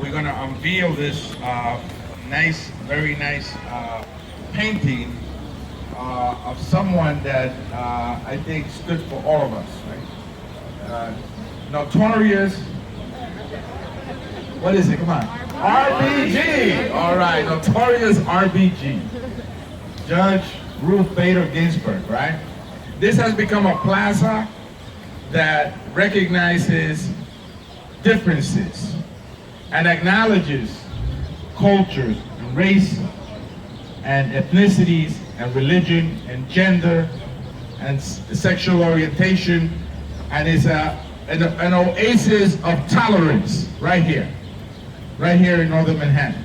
we're going to unveil this nice, very nice painting of someone that I think stood for all of us, right? Notorious, what is it? Come on. RBG! All right, notorious RBG. Judge Ruth Bader Ginsburg, right? This has become a plaza that recognizes differences and acknowledges cultures and race and ethnicities and religion and gender and sexual orientation, and is an oasis of tolerance right here in Northern Manhattan.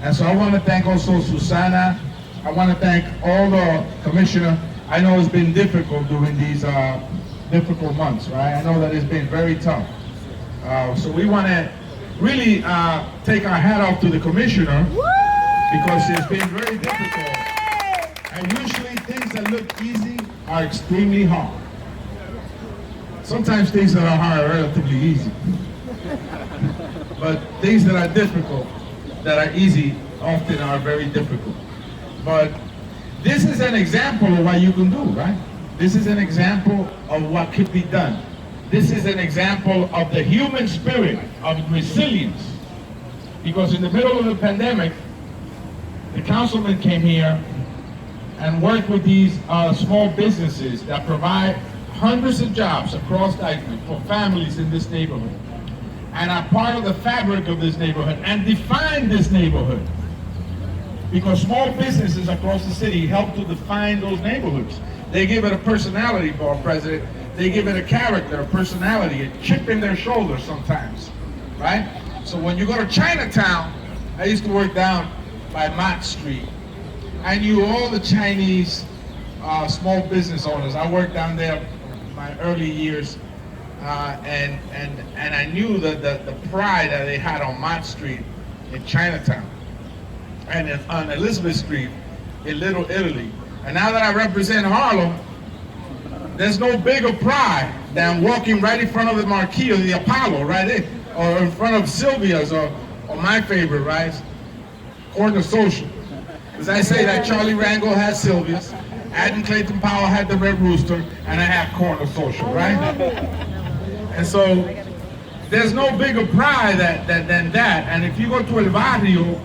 And so I want to thank also Susana. I want to thank all the commissioners. I know it's been difficult during these difficult months, right? I know that it's been very tough. So we want to really take our hat off to the commissioner, because it's been very difficult. And usually things that look easy are extremely hard. Sometimes things that are hard are relatively easy. But things that are difficult, that are easy, often are very difficult. But this is an example of what you can do, right? This is an example of what could be done. This is an example of the human spirit of resilience. Because in the middle of the pandemic, the councilman came here and worked with these small businesses that provide hundreds of jobs across Dykeman for families in this neighborhood, and are part of the fabric of this neighborhood and define this neighborhood. Because small businesses across the city help to define those neighborhoods. They give it a personality, for our president. They give it a character, a personality, a chip in their shoulder sometimes, right? So when you go to Chinatown, I used to work down by Mott Street. I knew all the Chinese small business owners. I worked down there in my early years, and I knew the pride that they had on Mott Street in Chinatown, and on Elizabeth Street in Little Italy. And now that I represent Harlem, there's no bigger pride than walking right in front of the Marquis or the Apollo, right there, or in front of Sylvia's, or my favorite, right, Corner Social. As I say that Charlie Rango had Sylvia's, Adam Clayton Powell had the Red Rooster, and I have Corner Social, right? And so there's no bigger pride than that. And if you go to El Barrio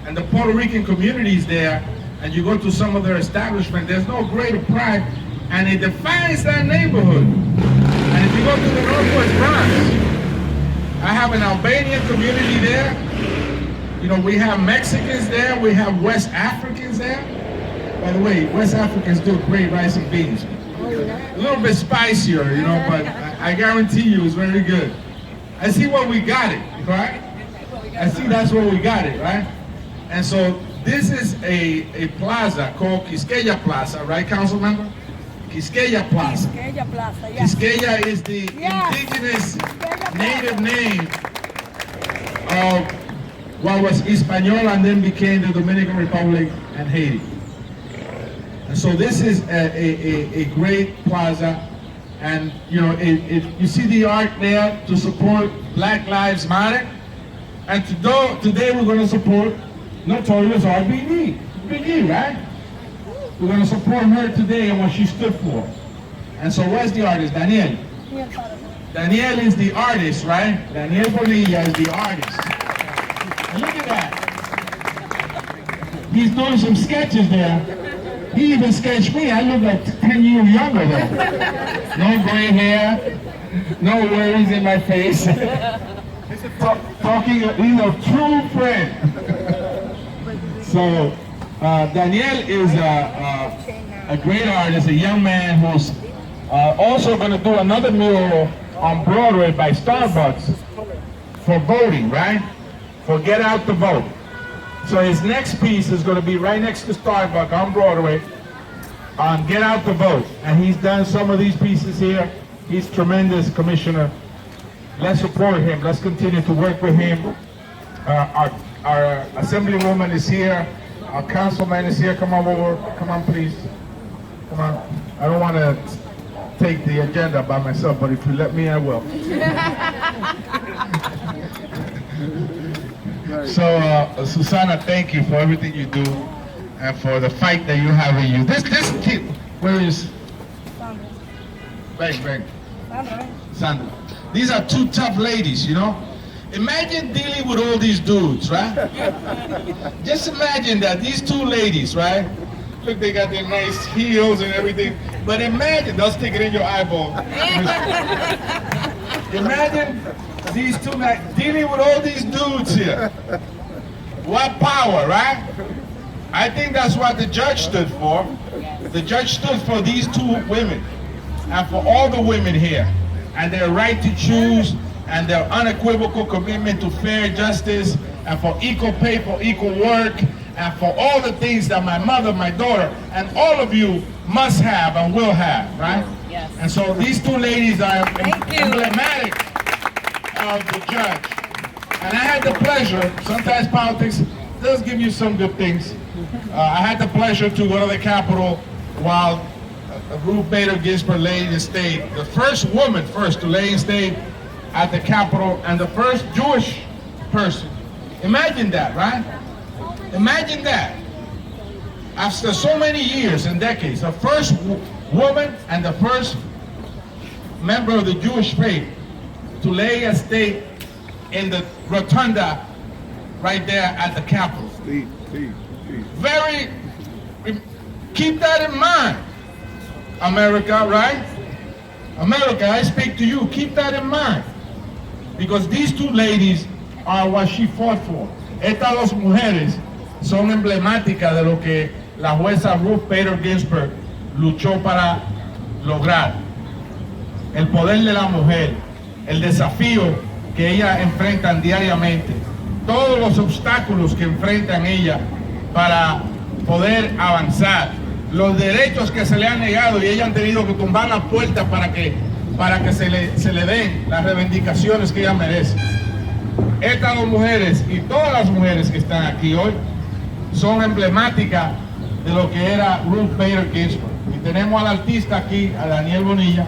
and the Puerto Rican communities there, and you go to some of their establishments, there's no greater pride, and it defines that neighborhood. And if you go to the Northwest Bronx, I have an Albanian community there. You know, we have Mexicans there, we have West Africans there. By the way, West Africans do great rice and beans. A little bit spicier, you know, but I guarantee you it's very good. I see where we got it, right? I see that's where we got it, right? And so this is a plaza called Quisqueya Plaza, right, council member? Quisqueya Plaza. Quisqueya Plaza, yes. Quisqueya is the indigenous native name of what was Hispaniola and then became the Dominican Republic and Haiti. And so this is a great plaza, and you know, you see the art there to support Black Lives Matter, and today we're going to support Notorious RBG, right? We're going to support her today and what she stood for. And so where's the artist? Daniel. Daniel is the artist, right? Daniel Bonilla is the artist. And look at that. He's doing some sketches there. He even sketched me. I look like 10 years younger though. No gray hair, no worries in my face. Talking, he's a true friend. So Daniel is a great artist, a young man who's also going to do another mural on Broadway by Starbucks for voting, right? For Get Out the Vote. So his next piece is going to be right next to Starbucks on Broadway on Get Out the Vote. And he's done some of these pieces here. He's tremendous, Commissioner. Let's support him. Let's continue to work with him. Our Assemblywoman is here. Our councilman is here. Come on over. Come on, please. Come on. I don't want to take the agenda by myself, but if you let me, I will. So, Susanna, thank you for everything you do and for the fight that you have in you. This kid, where is? Sandra. Bang. Sandra. Sandra. These are two tough ladies, you know. Imagine dealing with all these dudes, right? Just imagine that these two ladies, right? Look, they got their nice heels and everything. But imagine, they'll stick it in your eyeball. Imagine these two dealing with all these dudes here. What power, right? I think that's what the judge stood for. The judge stood for these two women and for all the women here and their right to choose and their unequivocal commitment to fair justice and for equal pay for equal work and for all the things that my mother, my daughter, and all of you must have and will have, right? Yes. And so these two ladies are emblematic of the judge. And I had the pleasure, sometimes politics does give you some good things. I had the pleasure to go to the Capitol while Ruth Bader Ginsburg lay in state, the first woman to lay in state at the Capitol and the first Jewish person. Imagine that, right? Imagine that. After so many years and decades, the first woman and the first member of the Jewish faith to lay a state in the rotunda right there at the Capitol. Keep that in mind, America, right? America, I speak to you, keep that in mind. Because these two ladies are what she fought for. Estas dos mujeres son emblemáticas de lo que la jueza Ruth Bader Ginsburg luchó para lograr. El poder de la mujer, el desafío que ellas enfrentan diariamente, todos los obstáculos que enfrentan ellas para poder avanzar, los derechos que se le han negado y ellas han tenido que tumbar las puertas para que se le den las reivindicaciones que ellas merecen. Estas dos mujeres y todas las mujeres que están aquí hoy son emblemáticas de lo que era Ruth Bader Ginsburg. Y tenemos al artista aquí, a Daniel Bonilla,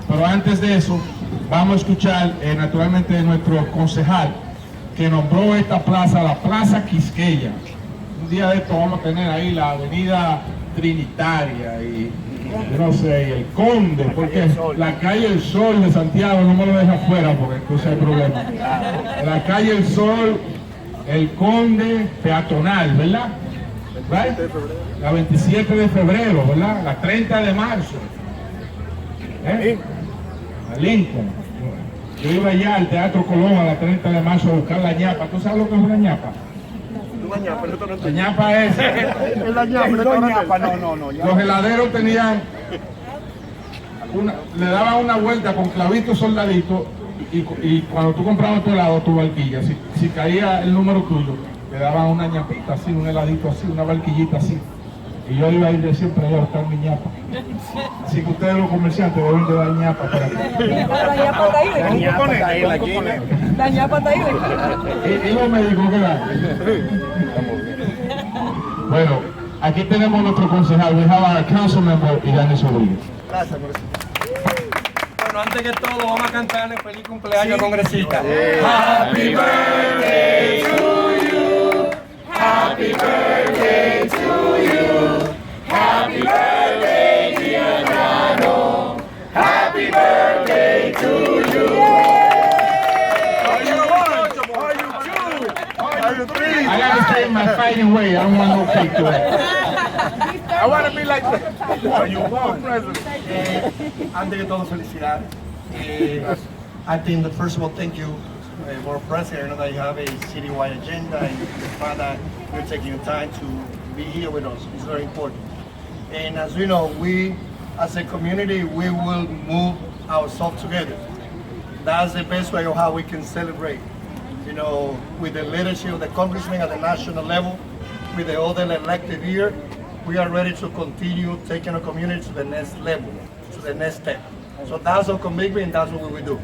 pero antes de eso vamos a escuchar naturalmente de nuestro concejal que nombró esta plaza, la Plaza Quisqueya. Un día de esto vamos a tener ahí la avenida Trinitaria y yo no sé, el Conde, porque la calle El Sol de Santiago no me lo deja afuera porque entonces hay problema. La calle El Sol, el Conde, peatonal, ¿verdad? Right? La 27 de febrero, ¿verdad? La 30 de marzo. A Lincoln. Yo iba allá al Teatro Colón a la 30 de marzo a buscar la ñapa. ¿Tú sabes lo que es una ñapa? La ñapa es... La ñapa, no. Los heladeros tenían... le daban una vuelta con clavitos soldaditos y cuando tú comprabas tu helado, tu barquilla, si caía el número tuyo, le daban una ñapita así, un heladito así, una barquillita así. Y yo iba a ir de siempre a buscar mi ñapa. Así que ustedes los comerciantes deben de dar ñapa para acá. La ñapa está ahí. Y los médicos que dan. Bueno, aquí tenemos nuestro concejal, we have our council member, Adriano Espaillat. Gracias, congresista. Bueno, antes que todo, vamos a cantarle feliz cumpleaños, congresista. Happy birthday to you. Happy birthday to you. Happy birthday, dear Adriano. Happy birthday to you. Are you two? Are you three? I gotta stay in my fighting way. I don't want no cake today. I want to be like are you one president? Antes que todo, felicidades. I think that first of all, thank you, Board President. I know that you have a citywide agenda and the fact that you're taking the time to be here with us is very important. And as you know, we as a community, we will move ourselves together. That's the best way of how we can celebrate. You know, with the leadership of the congressmen at the national level, with the other elected here, we are ready to continue taking our community to the next level, to the next step. So that's our commitment and that's what we will do.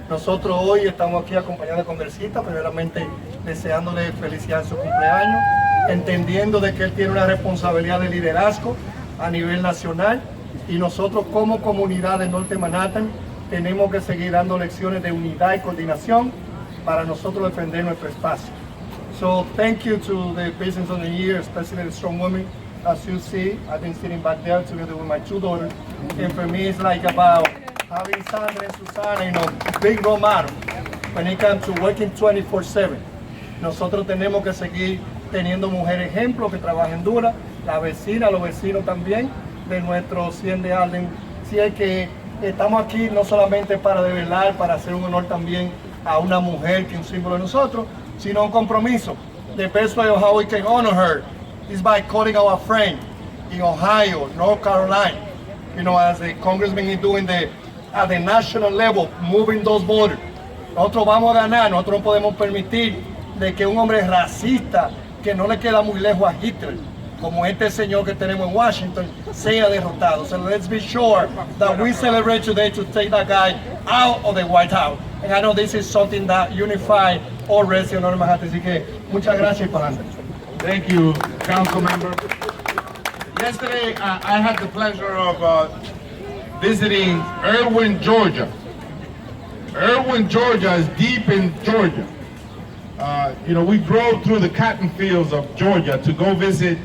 Nosotros hoy estamos aquí acompañados de congresistas, primeramente deseándole felicidad en su cumpleaños, entendiendo de que él tiene una responsabilidad de liderazgo a nivel nacional y nosotros como comunidad de Norte Manhattan tenemos que seguir dando lecciones de unidad y coordinación para nosotros defender nuestro espacio. So thank you to the Business of the Year, especially the strong women. As you see, I've been sitting back there together with my two daughters. And for me, it's like about having Sandra and Susana, you know, big role model when it comes to working 24/7. Nosotros tenemos que seguir teniendo mujeres ejemplo que trabajen dura, la vecina, los vecinos también de nuestro 100 de Alden. Si es que estamos aquí no solamente para develar, para hacer un honor también a una mujer que es un símbolo de nosotros, sino un compromiso. The best way of how we can honor her is by calling our friend in Ohio, North Carolina, you know, as the congressman is doing at the national level, moving those borders. Nosotros vamos a ganar, nosotros no podemos permitir de que un hombre racista, que no le queda muy lejos a Hitler, como este señor que tenemos en Washington, sea derrotado. So let's be sure that we celebrate today to take that guy out of the White House. And I know this is something that unifies all residents of Manhattan. Así que muchas gracias y para adelante. Thank you, council member. Yesterday, I had the pleasure of visiting Irwin, Georgia. Irwin, Georgia is deep in Georgia. You know, we drove through the cotton fields of Georgia to go visit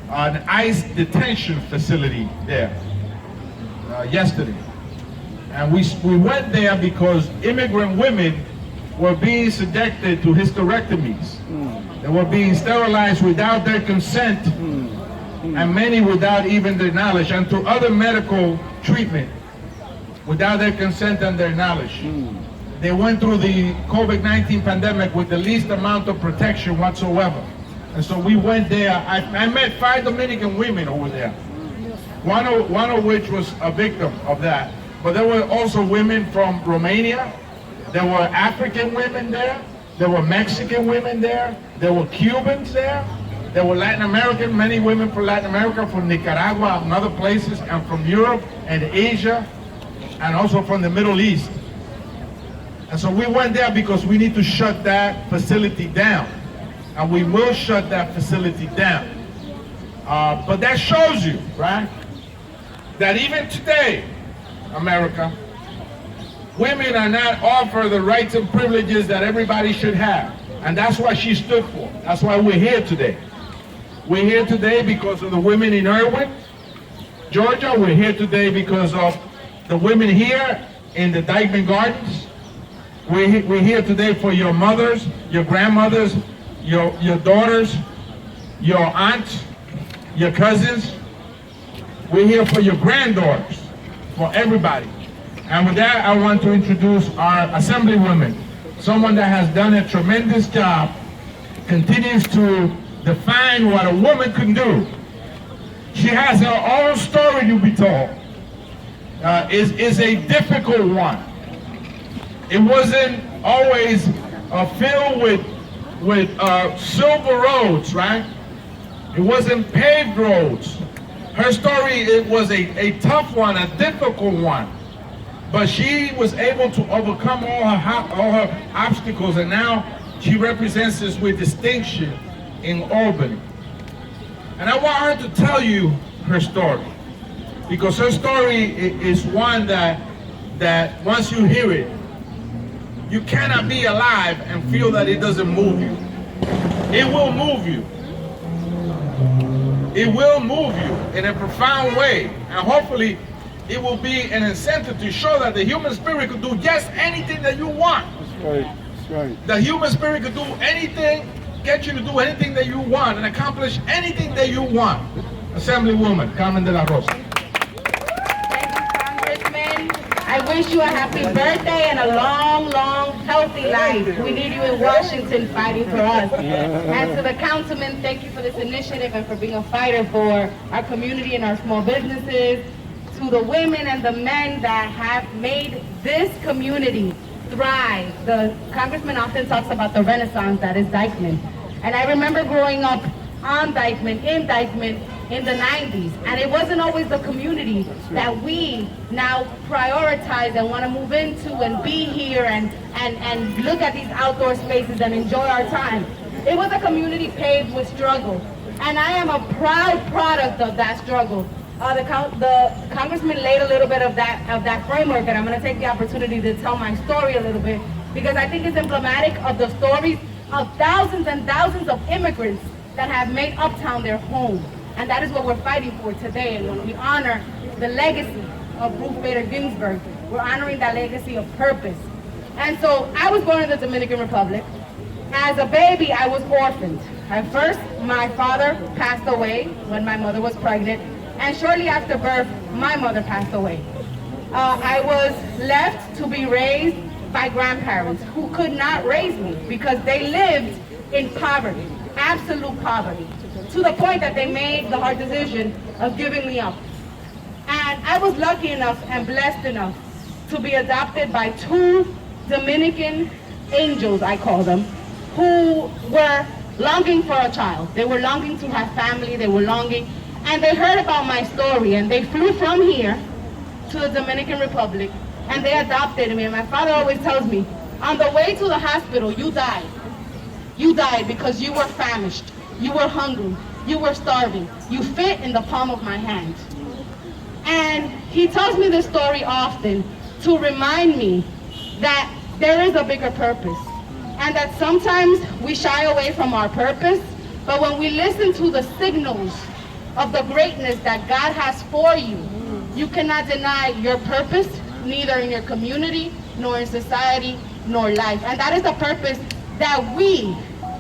an ICE detention facility there yesterday. And we went there because immigrant women were being subjected to hysterectomies. They were being sterilized without their consent, and many without even their knowledge, and to other medical treatment without their consent and their knowledge. They went through the COVID-19 pandemic with the least amount of protection whatsoever. And so we went there. I met 5 Dominican women over there, one of which was a victim of that. But there were also women from Romania. There were African women there. There were Mexican women there. There were Cubans there. There were Latin American, many women from Latin America, from Nicaragua and other places, and from Europe and Asia, and also from the Middle East. And so we went there because we need to shut that facility down. And we will shut that facility down. But that shows you, right, that even today, America, women are not offered the rights and privileges that everybody should have. And that's what she stood for. That's why we're here today. We're here today because of the women in Irwin, Georgia. We're here today because of the women here in the Dyckman Gardens. We're here today for your mothers, your grandmothers, your daughters, your aunts, your cousins. We're here for your granddaughters, for everybody. And with that, I want to introduce our assemblywoman, someone that has done a tremendous job, continues to define what a woman can do. She has her own story to be told. Is a difficult one. It wasn't always filled with silver roads, right? It wasn't paved roads. Her story, it was a tough one, a difficult one. But she was able to overcome all her obstacles, and now she represents us with distinction in Albany. And I want her to tell you her story, because her story is one that once you hear it, you cannot be alive and feel that it doesn't move you. It will move you. It will move you in a profound way, and hopefully it will be an incentive to show that the human spirit could do just anything that you want. That's right. That's right. The human spirit could do anything, get you to do anything that you want, and accomplish anything that you want. Assemblywoman Carmen de la Rosa. Thank you, Congressman. I wish you a happy birthday and a long, long, healthy life. We need you in Washington fighting for us. And to the councilman, thank you for this initiative and for being a fighter for our community and our small businesses. To the women and the men that have made this community thrive. The congressman often talks about the renaissance that is Dyckman. And I remember growing up on Dyckman, in the 90s. And it wasn't always the community that we now prioritize and want to move into and be here and look at these outdoor spaces and enjoy our time. It was a community paved with struggle. And I am a proud product of that struggle. The congressman laid a little bit of that framework, and I'm going to take the opportunity to tell my story a little bit. because I think it's emblematic of the stories of thousands and thousands of immigrants that have made Uptown their home. And that is what we're fighting for today. And when we honor the legacy of Ruth Bader Ginsburg, we're honoring that legacy of purpose. And so I was born in the Dominican Republic. As a baby, I was orphaned. At first, my father passed away when my mother was pregnant, and shortly after birth, my mother passed away. I was left to be raised by grandparents who could not raise me because they lived in poverty, absolute poverty, to the point that they made the hard decision of giving me up. And I was lucky enough and blessed enough to be adopted by two Dominican angels, I call them, who were longing for a child. They were longing to have family, they were longing, and they heard about my story, and they flew from here to the Dominican Republic, and they adopted me. And my father always tells me, on the way to the hospital, you died. You died because you were famished, you were hungry, you were starving. You fit in the palm of my hand. And he tells me this story often to remind me that there is a bigger purpose, and that sometimes we shy away from our purpose, but when we listen to the signals of the greatness that God has for you, you cannot deny your purpose, neither in your community, nor in society, nor life. And that is the purpose that we,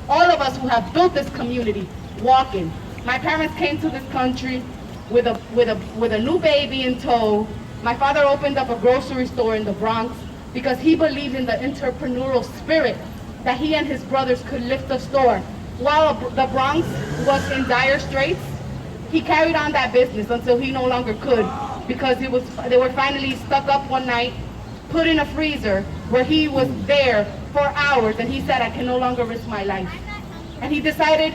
all of us who have built this community, walk in. My parents came to this country with a new baby in tow. My father opened up a grocery store in the Bronx because he believed in the entrepreneurial spirit that he and his brothers could lift a store. While the Bronx was in dire straits, he carried on that business until he no longer could, because they were finally stuck up one night, put in a freezer where he was there for hours, and he said, I can no longer risk my life. And he decided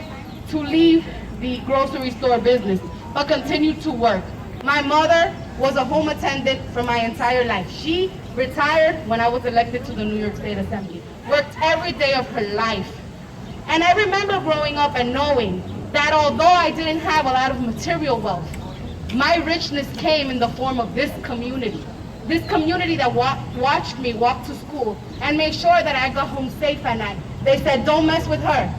to leave the grocery store business, but continued to work. My mother was a home attendant for my entire life. She retired when I was elected to the New York State Assembly, worked every day of her life. And I remember growing up and knowing that although I didn't have a lot of material wealth, my richness came in the form of this community. This community that watched me walk to school and made sure that I got home safe at night. They said, don't mess with her.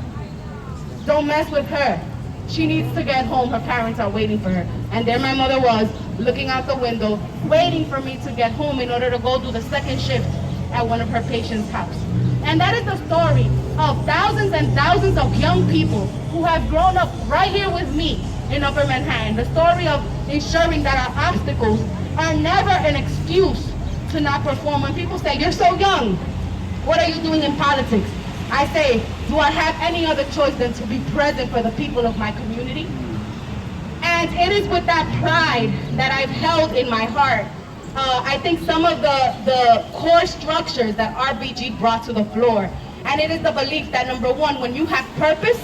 Don't mess with her. She needs to get home. Her parents are waiting for her. And there my mother was, looking out the window, waiting for me to get home in order to go do the second shift at one of her patients' house. And that is the story of thousands and thousands of young people who have grown up right here with me in Upper Manhattan. The story of ensuring that our obstacles are never an excuse to not perform. When people say, you're so young, what are you doing in politics? I say, do I have any other choice than to be present for the people of my community? And it is with that pride that I've held in my heart, I think, some of the core structures that RBG brought to the floor. And it is the belief that, number one, when you have purpose,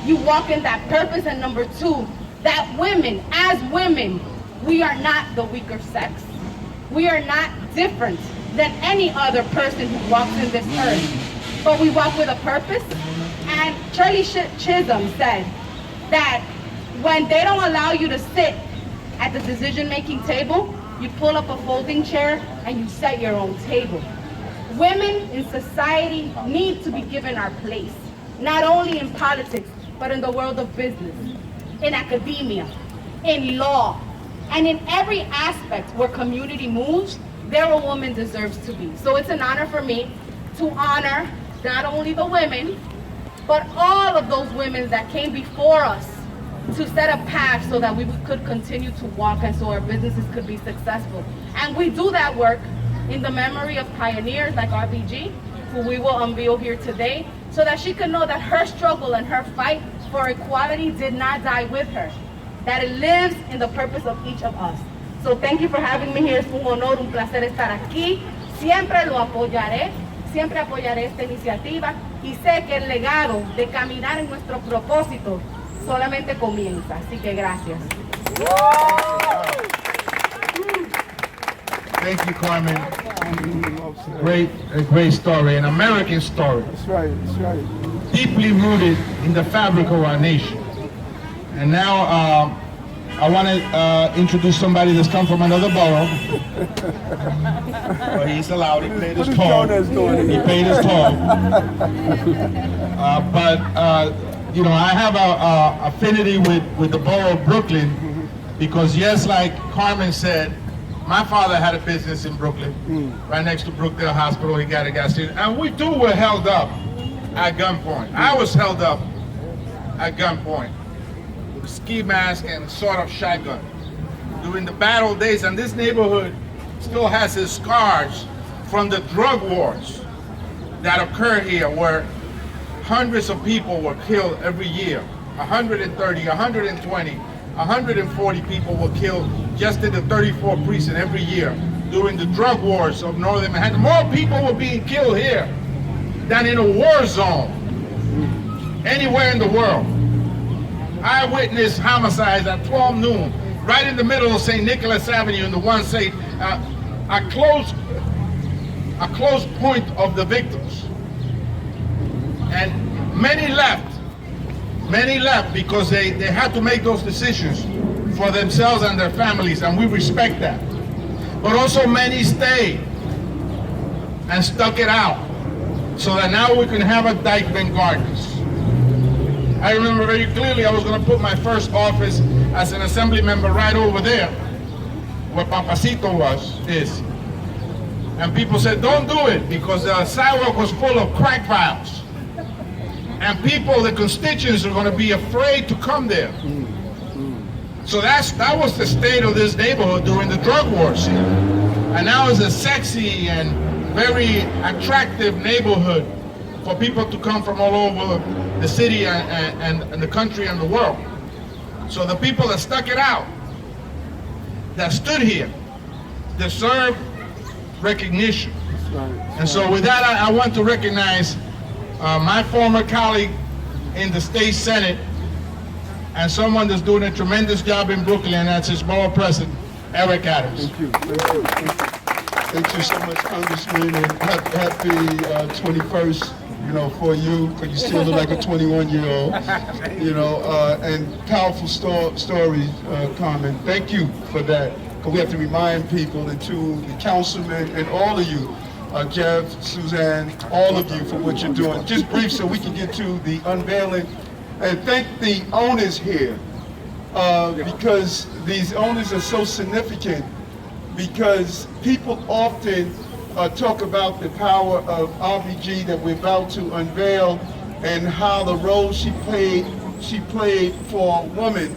you walk in that purpose. And number two, that women, as women, we are not the weaker sex. We are not different than any other person who walks in this earth. But we walk with a purpose. And Charlie Chisholm said that when they don't allow you to sit at the decision-making table, you pull up a folding chair and you set your own table. Women in society need to be given our place, not only in politics, but in the world of business, in academia, in law, and in every aspect where community moves, there a woman deserves to be. So it's an honor for me to honor not only the women, but all of those women that came before us to set a path so that we could continue to walk and so our businesses could be successful. And we do that work in the memory of pioneers like RBG, who we will unveil here today, so that she can know that her struggle and her fight for equality did not die with her, that it lives in the purpose of each of us. So thank you for having me here. Es un honor, un placer estar aquí. Siempre lo apoyaré, siempre apoyaré esta iniciativa y sé que el legado de caminar en nuestro propósito solamente comienza. Así que gracias. Thank you, Carmen. A great story, an American story. That's right, that's right. Deeply rooted in the fabric of our nation. And now I want to introduce somebody that's come from another borough. Well, he's allowed. He paid his toll. He paid his toll. You know, I have a affinity with the borough of Brooklyn because, yes, like Carmen said, my father had a business in Brooklyn, right next to Brookdale Hospital. He got a gas station, and we too were held up at gunpoint. I was held up at gunpoint with a ski mask and a sawed-off shotgun during the battle days, and this neighborhood still has its scars from the drug wars that occur here, where hundreds of people were killed every year. 130, 120, 140 people were killed just in the 34th precinct every year during the drug wars of northern Manhattan. More people were being killed here than in a war zone anywhere in the world. I witnessed homicides at 12 noon, right in the middle of St. Nicholas Avenue in the one St. A close point of the victims. And many left because they had to make those decisions for themselves and their families, and we respect that. But also many stayed and stuck it out so that now we can have a Dykeman Gardens. I remember very clearly I was going to put my first office as an assembly member right over there where Papacito is. And people said, don't do it, because the sidewalk was full of crack vials. And people, the constituents, are going to be afraid to come there. So that was the state of this neighborhood during the drug wars here. And now it's a sexy and very attractive neighborhood for people to come from all over the city and the country and the world. So the people that stuck it out, that stood here, deserve recognition. And so with that, I want to recognize my former colleague in the state senate and someone that's doing a tremendous job in Brooklyn, and that's his borough president, Eric Adams. Thank you. Thank you so much, Congressman, and happy 21st, you know, for you, because you still look like a 21-year-old, you know, and powerful story, Carmen. Thank you for that, because we have to remind people, and to the councilmen and all of you, Jeff, Suzanne, all of you for what you're doing. Just brief so we can get to the unveiling. And thank the owners here, because these owners are so significant, because people often talk about the power of RBG that we're about to unveil and how the role she played for women.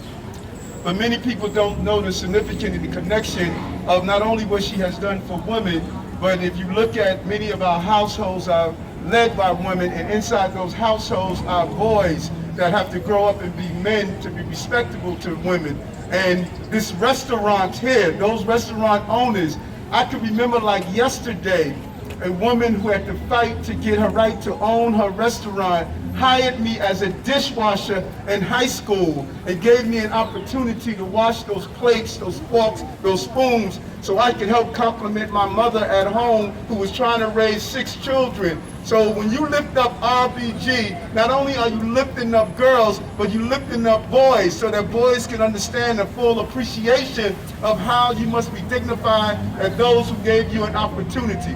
But many people don't know the significance and the connection of not only what she has done for women, but if you look at many of our households are led by women, and inside those households are boys that have to grow up and be men to be respectable to women. And this restaurant here, those restaurant owners, I can remember like yesterday, a woman who had to fight to get her right to own her restaurant hired me as a dishwasher in high school and gave me an opportunity to wash those plates, those forks, those spoons, so I could help compliment my mother at home who was trying to raise 6 children. So when you lift up RBG, not only are you lifting up girls, but you're lifting up boys so that boys can understand the full appreciation of how you must be dignified at those who gave you an opportunity.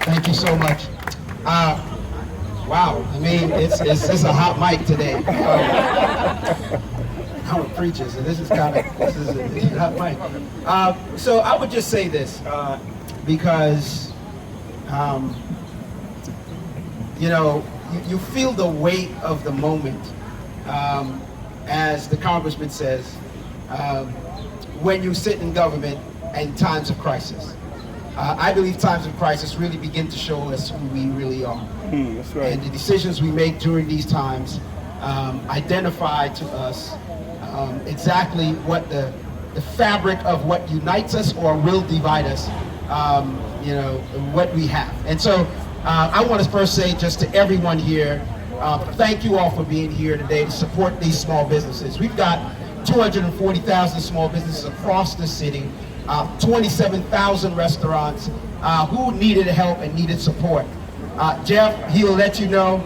Thank you so much. Wow, I mean, it's a hot mic today. I'm a preacher, so this is a hot mic. So I would just say this, because, you know, you feel the weight of the moment, as the congressman says, when you sit in government in times of crisis. I believe times of crisis really begin to show us who we really are. That's right. And the decisions we make during these times identify to us exactly what the fabric of what unites us or will divide us, you know, what we have. And so I want to first say just to everyone here, thank you all for being here today to support these small businesses. We've got 240,000 small businesses across the city, 27,000 restaurants who needed help and needed support. Jeff, he'll let you know,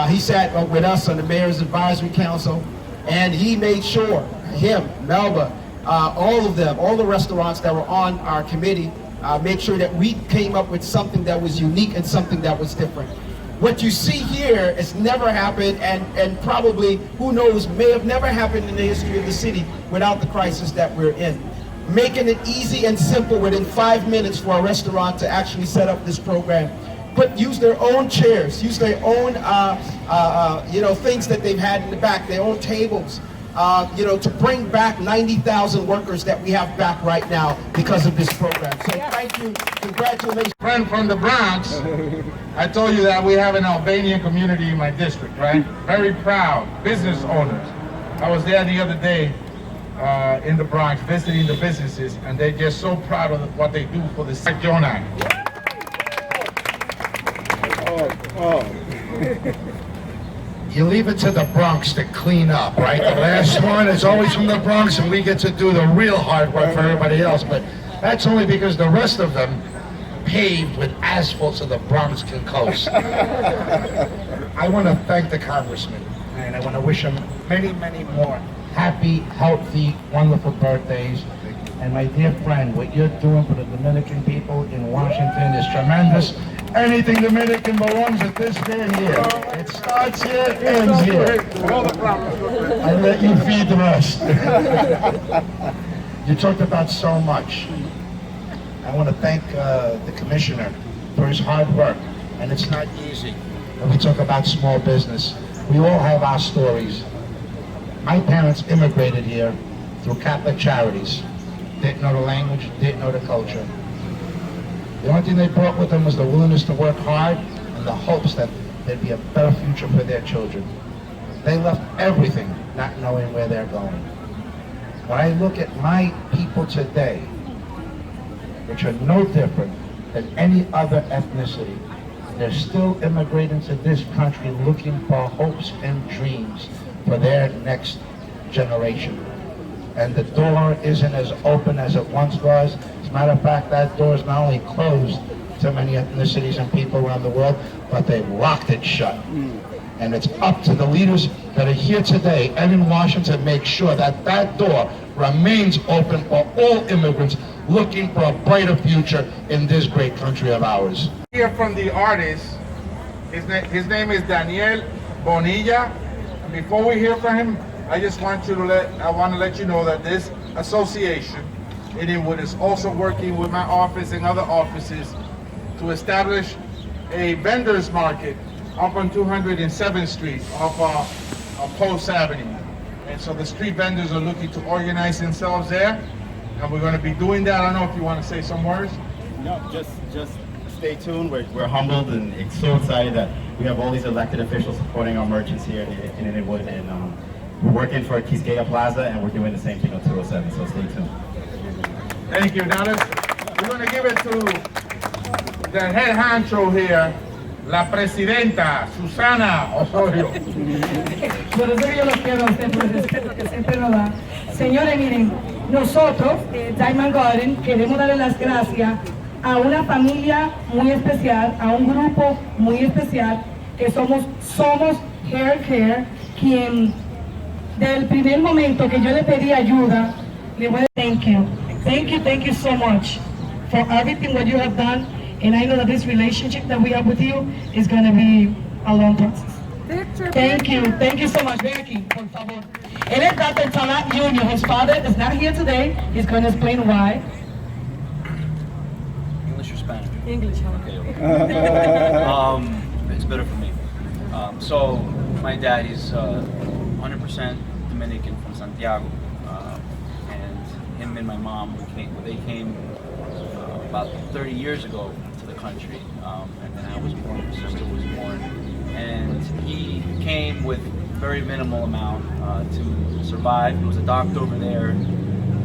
he sat with us on the Mayor's Advisory Council, and he made sure, him, Melba, all of them, all the restaurants that were on our committee, make sure that we came up with something that was unique and something that was different. What you see here has never happened, and probably, who knows, may have never happened in the history of the city without the crisis that we're in. Making it easy and simple within 5 minutes for a restaurant to actually set up this program. Use their own chairs, use their own things that they've had in the back, their own tables, to bring back 90,000 workers that we have back right now because of this program. So thank you, congratulations. Friend from the Bronx, I told you that we have an Albanian community in my district, right? Very proud, business owners. I was there the other day in the Bronx visiting the businesses, and they're just so proud of what they do for the Jonah. You leave it to the Bronx to clean up, right? The last one is always from the Bronx, and we get to do the real hard work for everybody else. But that's only because the rest of them paved with asphalt so the Bronx can coast. I want to thank the congressman, and I want to wish him many, many more happy, healthy, wonderful birthdays. And my dear friend, what you're doing for the Dominican people in Washington is tremendous. Anything Dominican belongs at this day here. It starts here, ends here. I let you feed the rest. You talked about so much. I want to thank the commissioner for his hard work. And it's not easy when we talk about small business. We all have our stories. My parents immigrated here through Catholic charities. Didn't know the language, didn't know the culture. The only thing they brought with them was the willingness to work hard and the hopes that there'd be a better future for their children. They left everything not knowing where they're going. When I look at my people today, which are no different than any other ethnicity, they're still immigrating to this country looking for hopes and dreams for their next generation. And the door isn't as open as it once was. As a matter of fact, that door is not only closed to many ethnicities and people around the world, but they've locked it shut. And it's up to the leaders that are here today and in Washington to make sure that that door remains open for all immigrants looking for a brighter future in this great country of ours. Hear from the artist. His name is Daniel Bonilla. And before we hear from him, I just want to let you know that this association in Inwood is also working with my office and other offices to establish a vendors market up on 207th Street off Post Avenue. And so the street vendors are looking to organize themselves there, and we're going to be doing that. I don't know if you want to say some words. No, just stay tuned. We're humbled and so excited that we have all these elected officials supporting our merchants here in Inwood, and we're working for Quisqueya Plaza, and we're doing the same thing on 207, so stay tuned. Thank you. Now we're going to give it to the head honcho here, la presidenta, Susana Osorio. Por eso yo los quiero a usted por el respeto que siempre nos da. Señores, miren, nosotros, Diamond Garden, queremos darle las gracias a una familia muy especial, a un grupo muy especial, que somos Hair Care, quien del primer momento que yo le pedí ayuda, le voy a thank you so much for everything what you have done, and I know that this relationship that we have with you is going to be a long process. Thank you so much. Becky, por favor. Él es Dr. Talat Jr. His father is not here today. He's going to explain why. English or Spanish? English. Okay. It's better for me. So my dad is 100% Dominican from Santiago, and him and my mom they came about 30 years ago to the country, and then I was born. My sister was born, and he came with very minimal amount to survive. He was a doctor over there.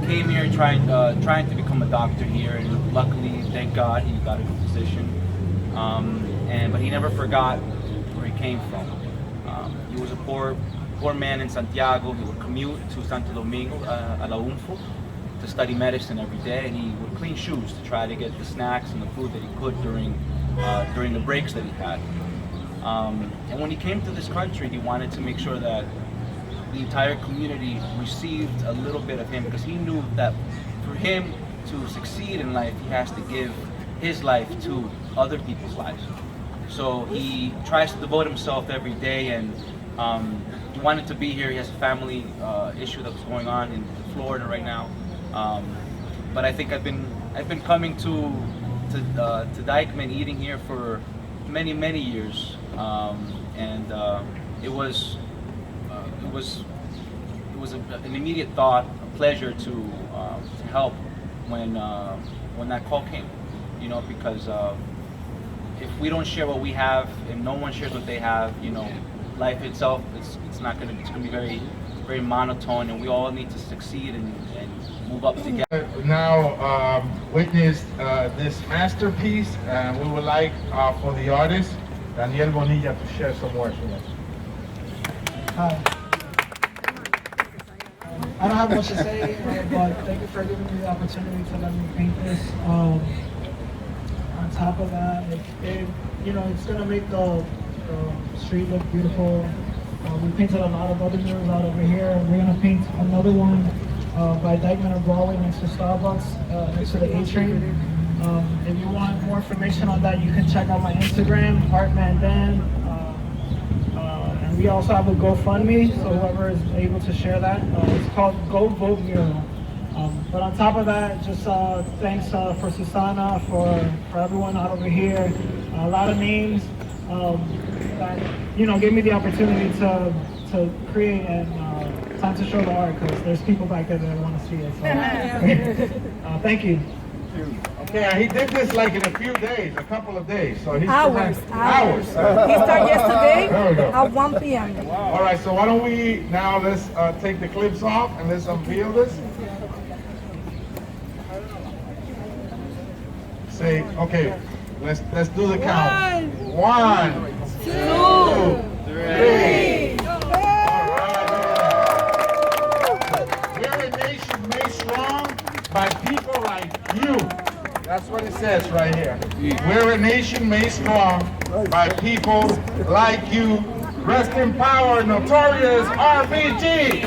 Came here trying to become a doctor here, and luckily, thank God, he got a good position. But he never forgot where he came from. He was a poor man in Santiago. He would commute to Santo Domingo, a la UNFO, to study medicine every day, and he would clean shoes to try to get the snacks and the food that he could during the breaks that he had. And when he came to this country, he wanted to make sure that the entire community received a little bit of him, because he knew that for him to succeed in life, he has to give his life to other people's lives. So he tries to devote himself every day, and he wanted to be here. He has a family issue that's going on in Florida right now. But I think I've been coming to Dyckman, eating here for many years, and it was an immediate thought, a pleasure to help when that call came, you know, because if we don't share what we have and no one shares what they have, you know, life itself it's gonna be very monotone, and we all need to succeed and move up together. Now witnessed this masterpiece, and we would like for the artist Daniel Bonilla to share some words with us. Hi. I don't have much to say, but thank you for giving me the opportunity to let me paint this. On top of that, it's gonna make the street look beautiful. We painted a lot of other murals out over here. We're gonna paint another one by Dyckman on Broadway next to Starbucks, next to the A train. If you want more information on that, you can check out my Instagram, ArtmanDan. And we also have a GoFundMe, so whoever is able to share that, it's called Go Vote Mural. But on top of that, just thanks for Susana, for everyone out over here. A lot of names that gave me the opportunity to create and time to show the art, because there's people back there that want to see it. So thank you. Okay, he did this like in a few days, a couple of days. So he's Hours. He started yesterday at 1 p.m. All right, so why don't we now let's take the clips off and let's unveil this. Say, okay, let's do the count. 1, 2, 3. We're a nation made strong by people like you. That's what it says right here. We're a nation made strong by people like you. Rest in power, notorious RBG.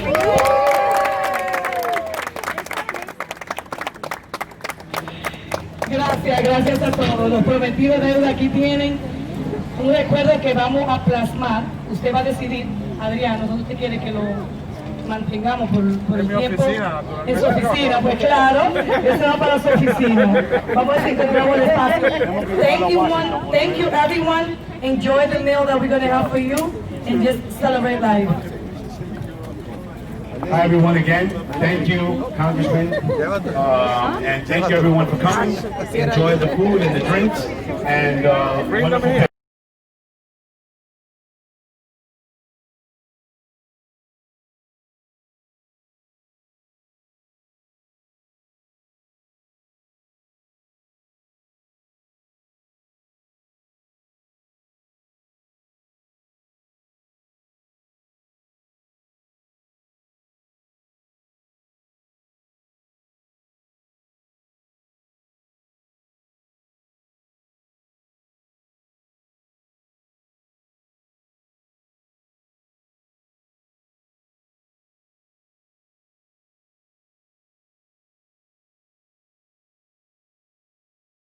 Gracias a todos. Los prometidos de deuda aquí tienen un recuerdo que vamos a plasmar. Usted va a decidir, Adriano, ¿dónde usted quiere que lo mantengamos por el tiempo? En su oficina, pues claro, eso va para su oficina. Vamos a decir que tenemos el espacio. Thank you everyone. Enjoy the meal that we're going to have for you, and just celebrate life. Hi everyone again. Thank you, Congressman, and thank you everyone for coming. Enjoy the food and the drinks, and wonderful.